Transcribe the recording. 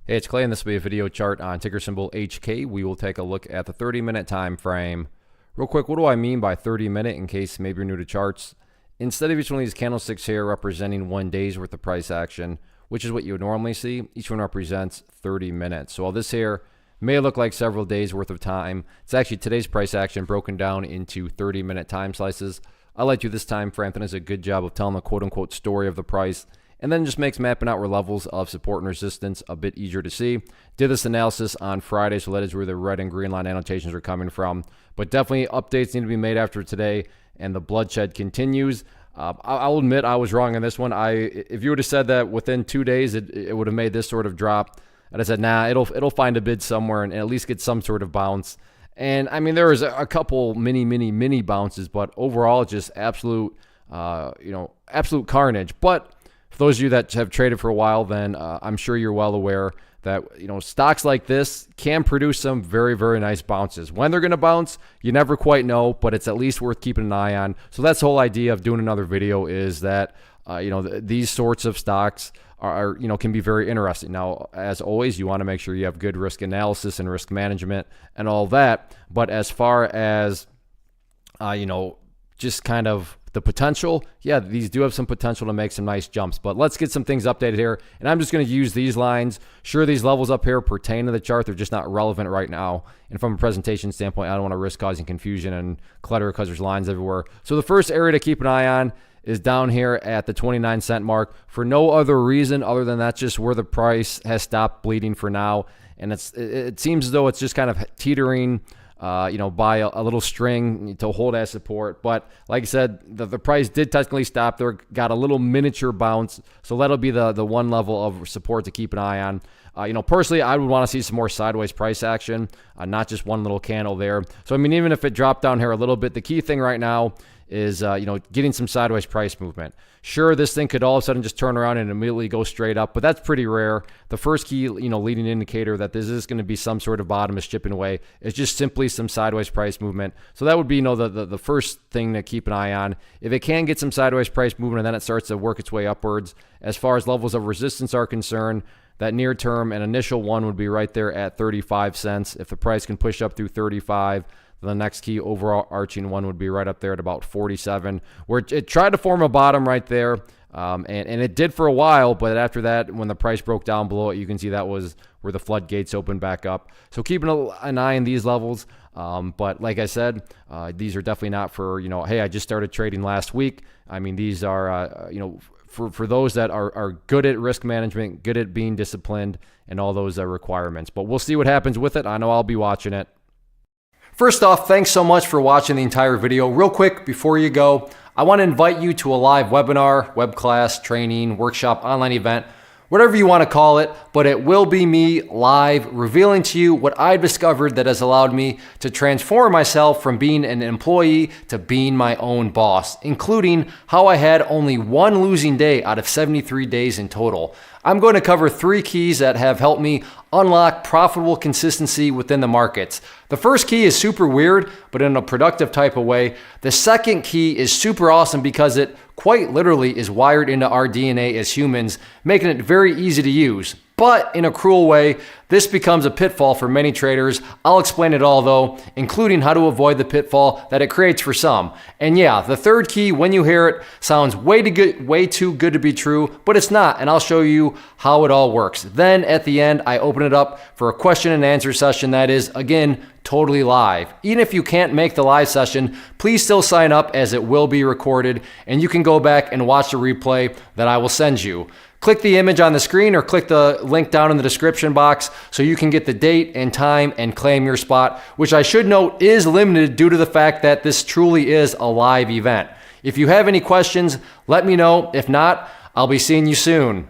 Hey, it's Clay, and this will be a video chart on ticker symbol HK. We will take a look at the 30-minute time frame. Real quick, what do I mean by 30-minute in case maybe you're new to charts? Instead of each one of these candlesticks here representing 1 day's worth of price action, which is what you would normally see, each one represents 30 minutes. So while this here may look like several days worth of time, it's actually today's price action broken down into 30-minute time slices. I like to this time frame that does a good job of telling the quote-unquote story of the price, and then just makes mapping out where levels of support and resistance a bit easier to see. Did this analysis on Friday, so that is where the red and green line annotations are coming from. But definitely updates need to be made after today, and the bloodshed continues. I'll admit I was wrong on this one. If you would have said that within 2 days it would have made this sort of drop, and I said, nah, it'll find a bid somewhere and at least get some sort of bounce. And I mean, there was a couple mini bounces, but overall, just absolute, absolute carnage. But for those of you that have traded for a while, then I'm sure you're well aware that stocks like this can produce some very, very nice bounces. When they're going to bounce, you never quite know, but it's at least worth keeping an eye on. So that's the whole idea of doing another video, is that these sorts of stocks are can be very interesting. Now, as always, you want to make sure you have good risk analysis and risk management and all that. But as far as just kind of the potential, yeah, these do have some potential to make some nice jumps. But let's get some things updated here, and I'm just going to use these lines. Sure, these levels up here pertain to the chart, they're just not relevant right now, and from a presentation standpoint, I don't want to risk causing confusion and clutter because there's lines everywhere. So the first area to keep an eye on is down here at the 29-cent mark, for no other reason other than that's just where the price has stopped bleeding for now, and it seems as though it's just kind of teetering by a little string to hold as support. But like I said, the price did technically stop there, got a little miniature bounce. So that'll be the one level of support to keep an eye on. Personally, I would want to see some more sideways price action, not just one little candle there. So, I mean, even if it dropped down here a little bit, the key thing right now is, getting some sideways price movement. Sure, this thing could all of a sudden just turn around and immediately go straight up, but that's pretty rare. The first key, leading indicator that this is going to be some sort of bottom is chipping away is just simply some sideways price movement. So that would be, the first thing to keep an eye on. If it can get some sideways price movement and then it starts to work its way upwards, as far as levels of resistance are concerned, that near term and initial one would be right there at 35 cents. If the price can push up through 35, the next key overall arching one would be right up there at about 47, where it tried to form a bottom right there, and it did for a while, but after that, when the price broke down below it, you can see that was where the floodgates opened back up. So keeping an eye on these levels, but like I said, these are definitely not for, hey, I just started trading last week. I mean, these are, for those that are good at risk management, good at being disciplined, and all those requirements. But we'll see what happens with it. I know I'll be watching it. First off, thanks so much for watching the entire video. Real quick, before you go, I want to invite you to a live webinar, web class, training, workshop, online event, whatever you want to call it, but it will be me live revealing to you what I've discovered that has allowed me to transform myself from being an employee to being my own boss, including how I had only one losing day out of 73 days in total. I'm going to cover 3 keys that have helped me unlock profitable consistency within the markets. The first key is super weird, but in a productive type of way. The second key is super awesome because it quite literally is wired into our DNA as humans, making it very easy to use. But in a cruel way, this becomes a pitfall for many traders. I'll explain it all though, including how to avoid the pitfall that it creates for some. And yeah, the third key, when you hear it, sounds way too good to be true, but it's not, and I'll show you how it all works. Then at the end, I open it up for a question and answer session that is, again, totally live. Even if you can't make the live session, please still sign up as it will be recorded, and you can go back and watch the replay that I will send you. Click the image on the screen or click the link down in the description box so you can get the date and time and claim your spot, which I should note is limited due to the fact that this truly is a live event. If you have any questions, let me know. If not, I'll be seeing you soon.